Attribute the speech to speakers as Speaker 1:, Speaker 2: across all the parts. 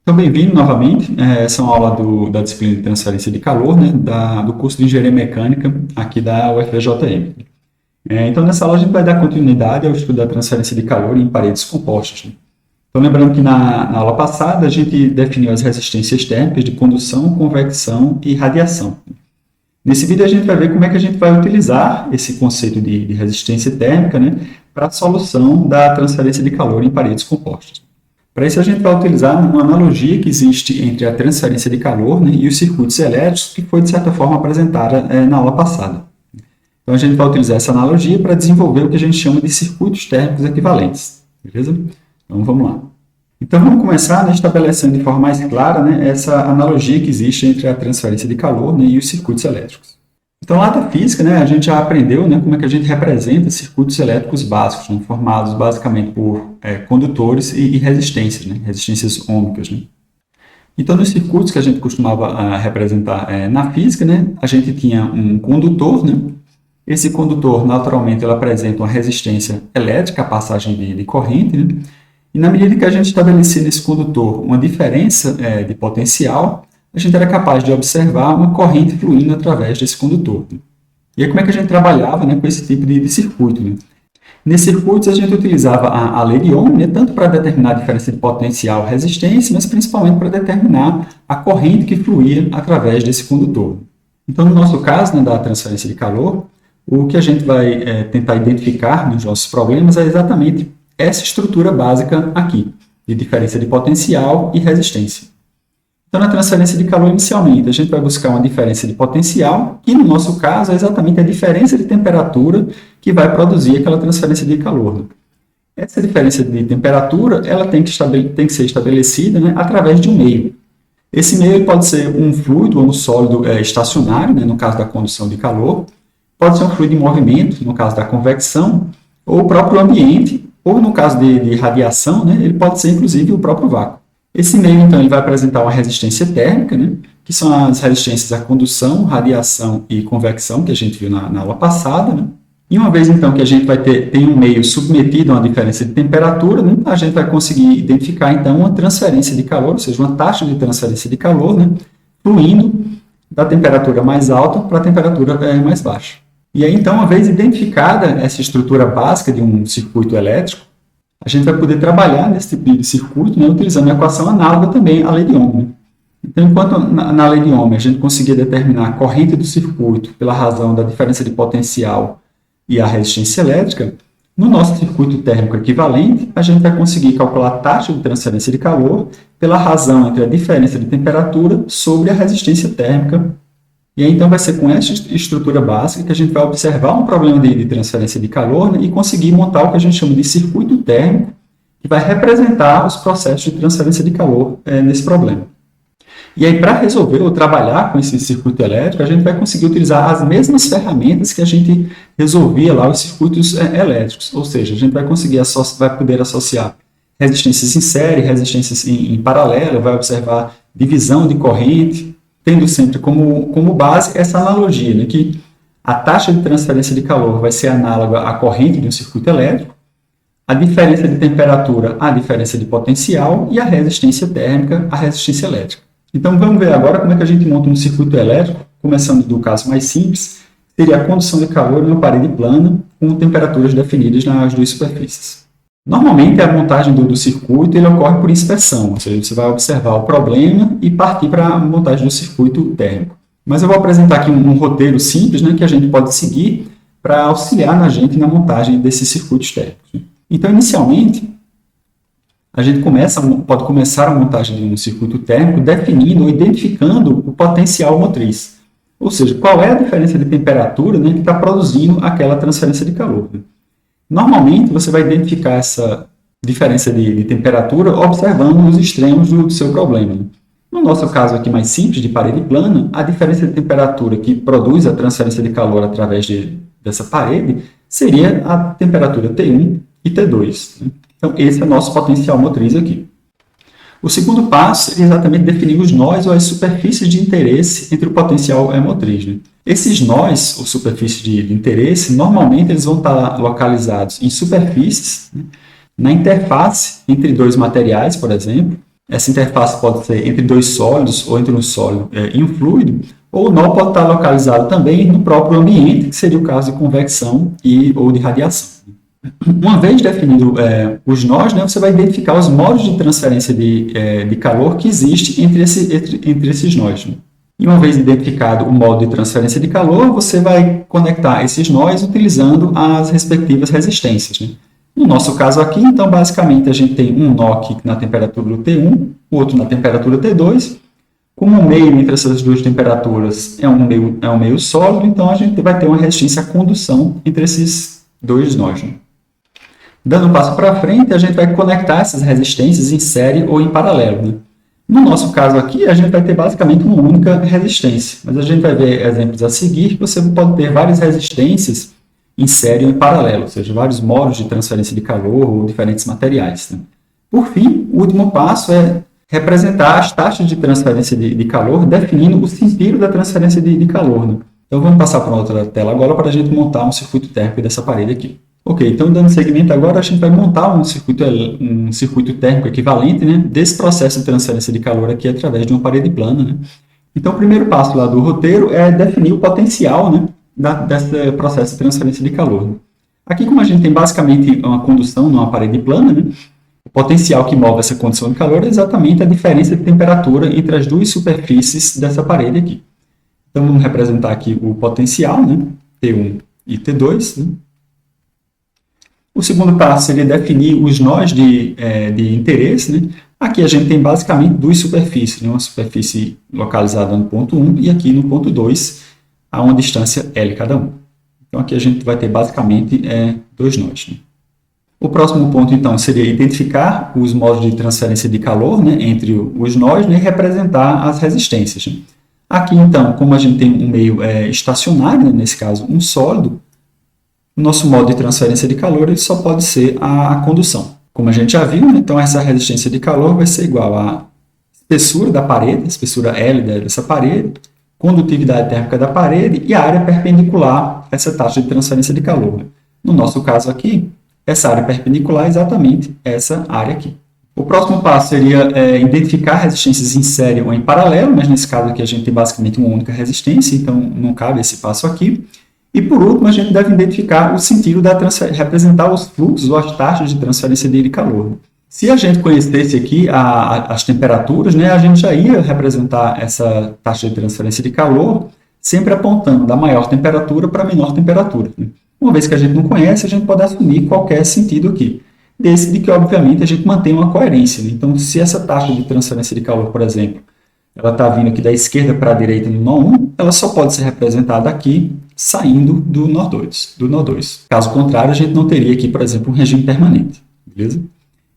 Speaker 1: Então, bem-vindo novamente. Essa é uma aula da disciplina de transferência de calor, né, do curso de Engenharia Mecânica aqui da UFVJM. Então, nessa aula a gente vai dar continuidade ao estudo da transferência de calor em paredes compostas, né? Então, lembrando que na aula passada a gente definiu as resistências térmicas de condução, convecção e radiação. Nesse vídeo a gente vai ver como é que a gente vai utilizar esse conceito de resistência térmica, né, para a solução da transferência de calor em paredes compostas. Para isso, a gente vai utilizar uma analogia que existe entre a transferência de calor, né, e os circuitos elétricos, que foi, de certa forma, apresentada na aula passada. Então, a gente vai utilizar essa analogia para desenvolver o que a gente chama de circuitos térmicos equivalentes. Beleza? Então, vamos lá. Então, vamos começar, né, estabelecendo de forma mais clara, né, essa analogia que existe entre a transferência de calor, né, e os circuitos elétricos. Então, lá da física, né, a gente já aprendeu, né, como é que a gente representa circuitos elétricos básicos, né, formados basicamente por condutores e resistências, né, resistências ômicas. Né. Então, nos circuitos que a gente costumava representar na física, né, a gente tinha um condutor, né. Esse condutor, naturalmente, ele apresenta uma resistência elétrica, a passagem de corrente, né, e na medida que a gente estabelecia nesse condutor uma diferença de potencial, a gente era capaz de observar uma corrente fluindo através desse condutor. E aí, como é que a gente trabalhava, né, com esse tipo de circuito? Né? Nesses circuitos, a gente utilizava a lei de Ohm, né, tanto para determinar a diferença de potencial e resistência, mas principalmente para determinar a corrente que fluía através desse condutor. Então, no nosso caso, né, da transferência de calor, o que a gente vai tentar identificar nos nossos problemas é exatamente essa estrutura básica aqui, de diferença de potencial e resistência. Então, na transferência de calor, inicialmente, a gente vai buscar uma diferença de potencial, que no nosso caso é exatamente a diferença de temperatura que vai produzir aquela transferência de calor. Essa diferença de temperatura ela tem que ser estabelecida, né, através de um meio. Esse meio pode ser um fluido ou um sólido estacionário, né, no caso da condução de calor, pode ser um fluido em movimento, no caso da convecção, ou o próprio ambiente, ou no caso de radiação, né, ele pode ser inclusive o próprio vácuo. Esse meio, então, ele vai apresentar uma resistência térmica, né, que são as resistências à condução, radiação e convecção, que a gente viu na aula passada. Né? E uma vez, então, que a gente tem um meio submetido a uma diferença de temperatura, né, a gente vai conseguir identificar, então, uma transferência de calor, ou seja, uma taxa de transferência de calor, né, fluindo da temperatura mais alta para a temperatura mais baixa. E aí, então, uma vez identificada essa estrutura básica de um circuito elétrico, a gente vai poder trabalhar nesse tipo de circuito, né, utilizando a equação análoga também à lei de Ohm. Né? Então, enquanto na lei de Ohm a gente conseguia determinar a corrente do circuito pela razão da diferença de potencial e a resistência elétrica, no nosso circuito térmico equivalente, a gente vai conseguir calcular a taxa de transferência de calor pela razão entre a diferença de temperatura sobre a resistência térmica. E aí, então, vai ser com essa estrutura básica que a gente vai observar um problema de transferência de calor, né, e conseguir montar o que a gente chama de circuito térmico, que vai representar os processos de transferência de calor nesse problema. E aí, para resolver ou trabalhar com esse circuito elétrico, a gente vai conseguir utilizar as mesmas ferramentas que a gente resolvia lá os circuitos elétricos. Ou seja, a gente vai poder associar resistências em série, resistências em paralelo, vai observar divisão de corrente, tendo sempre como base essa analogia, né, que a taxa de transferência de calor vai ser análoga à corrente de um circuito elétrico, a diferença de temperatura à diferença de potencial e a resistência térmica à resistência elétrica. Então, vamos ver agora como é que a gente monta um circuito elétrico, começando do caso mais simples, seria a condução de calor em uma parede plana com temperaturas definidas nas duas superfícies. Normalmente, a montagem do circuito ele ocorre por inspeção, ou seja, você vai observar o problema e partir para a montagem do circuito térmico. Mas eu vou apresentar aqui um roteiro simples, né, que a gente pode seguir para auxiliar a gente na montagem desses circuitos térmicos. Então, inicialmente, a gente pode começar a montagem de um circuito térmico definindo ou identificando o potencial motriz. Ou seja, qual é a diferença de temperatura, né, que está produzindo aquela transferência de calor. Né? Normalmente, você vai identificar essa diferença de temperatura observando os extremos do seu problema. No nosso caso aqui mais simples, de parede plana, a diferença de temperatura que produz a transferência de calor através dessa parede seria a temperatura T1 e T2. Então, esse é o nosso potencial motriz aqui. O segundo passo é exatamente definir os nós ou as superfícies de interesse entre o potencial motriz. Né? Esses nós, ou superfícies de interesse, normalmente eles vão estar localizados em superfícies, né? Na interface entre dois materiais, por exemplo, Essa interface pode ser entre dois sólidos ou entre um sólido e um fluido, ou o nó pode estar localizado também no próprio ambiente, que seria o caso de convecção ou de radiação. Uma vez definido os nós, né, você vai identificar os modos de transferência de calor que existem entre esses nós. Né? E uma vez identificado o modo de transferência de calor, você vai conectar esses nós utilizando as respectivas resistências. Né? No nosso caso aqui, então, basicamente, a gente tem um nó aqui na temperatura T1, o outro na temperatura T2. Como o meio entre essas duas temperaturas é um meio sólido, então a gente vai ter uma resistência à condução entre esses dois nós. Né? Dando um passo para frente, a gente vai conectar essas resistências em série ou em paralelo. Né? No nosso caso aqui, a gente vai ter basicamente uma única resistência, mas a gente vai ver exemplos a seguir que você pode ter várias resistências em série ou em paralelo, ou seja, vários modos de transferência de calor ou diferentes materiais. Né? Por fim, o último passo é representar as taxas de transferência de calor, definindo o sentido da transferência de calor. Né? Então, vamos passar para outra tela agora para a gente montar um circuito térmico dessa parede aqui. Ok, então dando seguimento agora, a gente vai montar um circuito térmico equivalente, né, desse processo de transferência de calor aqui através de uma parede plana. Né? Então, o primeiro passo lá do roteiro é definir o potencial, né, desse processo de transferência de calor. Aqui, como a gente tem basicamente uma condução numa parede plana, né, o potencial que move essa condução de calor é exatamente a diferença de temperatura entre as duas superfícies dessa parede aqui. Então, vamos representar aqui o potencial, né, T1 e T2, né? O segundo passo seria definir os nós de interesse. Né? Aqui a gente tem basicamente duas superfícies, né? Uma superfície localizada no ponto 1 e aqui no ponto 2, a uma distância L cada um. Então aqui a gente vai ter basicamente dois nós. Né? O próximo ponto, então, seria identificar os modos de transferência de calor, né, entre os nós, né, e representar as resistências. Né? Aqui, então, como a gente tem um meio estacionário, né, nesse caso um sólido, o nosso modo de transferência de calor ele só pode ser a condução. Como a gente já viu, né? Então essa resistência de calor vai ser igual à espessura da parede, a espessura L dessa parede, condutividade térmica da parede e a área perpendicular a essa taxa de transferência de calor. Né? No nosso caso aqui, essa área perpendicular é exatamente essa área aqui. O próximo passo seria identificar resistências em série ou em paralelo, mas nesse caso aqui a gente tem basicamente uma única resistência, então não cabe esse passo aqui. E, por último, a gente deve identificar o sentido da representar os fluxos ou as taxas de transferência de calor. Se a gente conhecesse aqui as temperaturas, né, a gente já ia representar essa taxa de transferência de calor sempre apontando da maior temperatura para a menor temperatura. Né? Uma vez que a gente não conhece, a gente pode assumir qualquer sentido aqui. Desde que, obviamente, a gente mantenha uma coerência. Né? Então, se essa taxa de transferência de calor, por exemplo, ela está vindo aqui da esquerda para a direita no nó 1, ela só pode ser representada aqui saindo do nó 2. Caso contrário, a gente não teria aqui, por exemplo, um regime permanente. Beleza?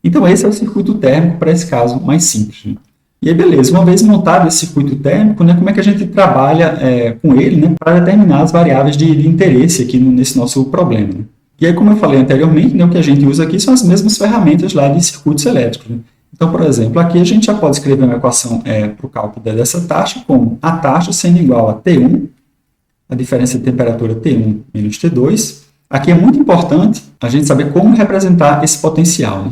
Speaker 1: Então, esse é o circuito térmico para esse caso mais simples. Né? E aí, beleza, uma vez montado esse circuito térmico, né, como é que a gente trabalha com ele, né, para determinar as variáveis de interesse aqui nesse nosso problema. Né? E aí, como eu falei anteriormente, né, o que a gente usa aqui são as mesmas ferramentas lá de circuitos elétricos. Né? Então, por exemplo, aqui a gente já pode escrever uma equação para o cálculo dessa taxa, como a taxa sendo igual a T1, a diferença de temperatura T1 menos T2. Aqui é muito importante a gente saber como representar esse potencial. Né?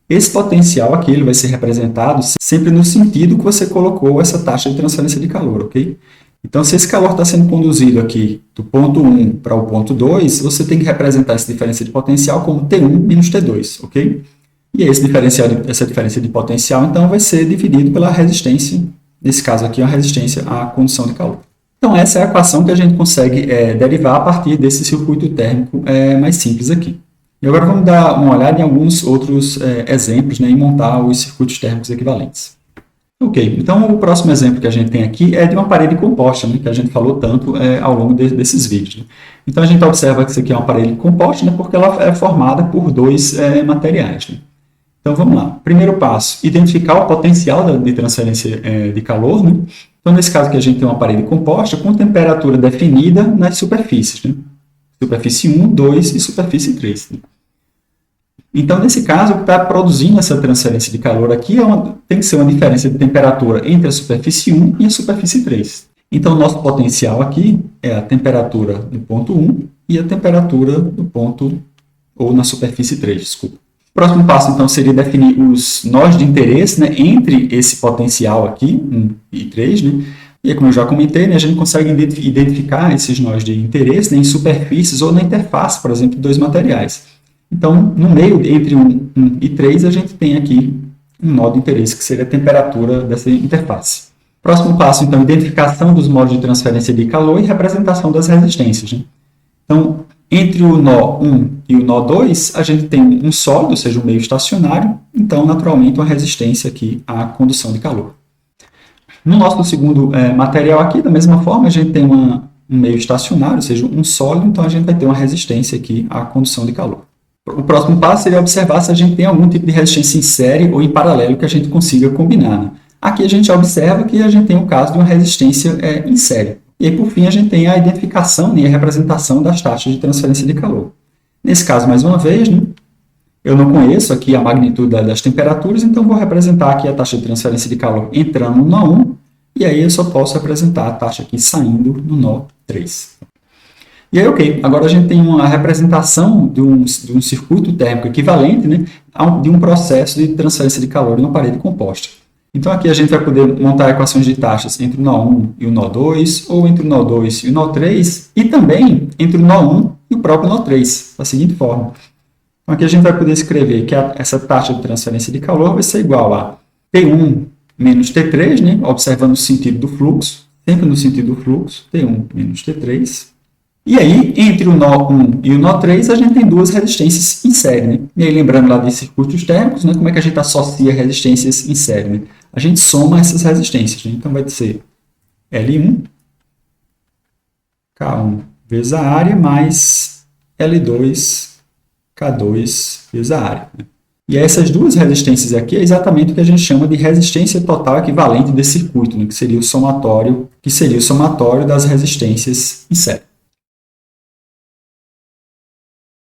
Speaker 1: Esse potencial aqui ele vai ser representado sempre no sentido que você colocou essa taxa de transferência de calor, ok? Então, se esse calor está sendo conduzido aqui do ponto 1 para o ponto 2, você tem que representar essa diferença de potencial como T1 menos T2, ok? E essa diferença de potencial, então, vai ser dividido pela resistência, nesse caso aqui, a resistência à condução de calor. Então, essa é a equação que a gente consegue derivar a partir desse circuito térmico mais simples aqui. E agora vamos dar uma olhada em alguns outros exemplos, né, e montar os circuitos térmicos equivalentes. Ok, então o próximo exemplo que a gente tem aqui é de uma parede composta, né, que a gente falou tanto ao longo desses vídeos. Né? Então, a gente observa que isso aqui é uma parede composta, né, porque ela é formada por dois materiais. Né? Então, vamos lá. Primeiro passo, identificar o potencial de transferência de calor. Né? Então, nesse caso aqui, a gente tem uma parede composta com temperatura definida nas superfícies. Né? Superfície 1, 2 e superfície 3. Né? Então, nesse caso, o que está produzindo essa transferência de calor aqui tem que ser uma diferença de temperatura entre a superfície 1 e a superfície 3. Então, o nosso potencial aqui é a temperatura no ponto 1 e a temperatura no ponto, ou na superfície 3, desculpa. O próximo passo, então, seria definir os nós de interesse, né, entre esse potencial aqui, 1 e 3, né? E aí, como eu já comentei, né, a gente consegue identificar esses nós de interesse, né, em superfícies ou na interface, por exemplo, de dois materiais. Então, no meio, entre 1 e 3, a gente tem aqui um nó de interesse, que seria a temperatura dessa interface. Próximo passo, então, identificação dos modos de transferência de calor e representação das resistências, né? Então, entre o nó 1 e o nó 2, a gente tem um sólido, ou seja, um meio estacionário, então, naturalmente, uma resistência aqui à condução de calor. No nosso segundo material aqui, da mesma forma, a gente tem um meio estacionário, ou seja, um sólido, então a gente vai ter uma resistência aqui à condução de calor. O próximo passo seria observar se a gente tem algum tipo de resistência em série ou em paralelo que a gente consiga combinar, né? Aqui a gente observa que a gente tem o caso de uma resistência em série. E aí, por fim, a gente tem a identificação e a representação das taxas de transferência de calor. Nesse caso, mais uma vez, né, eu não conheço aqui a magnitude das temperaturas, então vou representar aqui a taxa de transferência de calor entrando no nó 1, e aí eu só posso representar a taxa aqui saindo no nó 3. E aí, ok, agora a gente tem uma representação de um circuito térmico equivalente, né, de um processo de transferência de calor em uma parede composta. Então, aqui a gente vai poder montar equações de taxas entre o nó 1 e o nó 2, ou entre o nó 2 e o nó 3, e também entre o nó 1 e o próprio nó 3, da seguinte forma. Então, aqui a gente vai poder escrever que essa taxa de transferência de calor vai ser igual a T1 menos T3, né, observando o sentido do fluxo, sempre no sentido do fluxo, T1 menos T3. E aí, entre o nó 1 e o nó 3, a gente tem duas resistências em série, né? E aí, lembrando lá de circuitos térmicos, né, como é que a gente associa resistências em série, né? A gente soma essas resistências, né? Então, vai ser L1, K1 vezes a área, mais L2, K2 vezes a área, né? E essas duas resistências aqui é exatamente o que a gente chama de resistência total equivalente desse circuito, né? Que seria o somatório das resistências em série.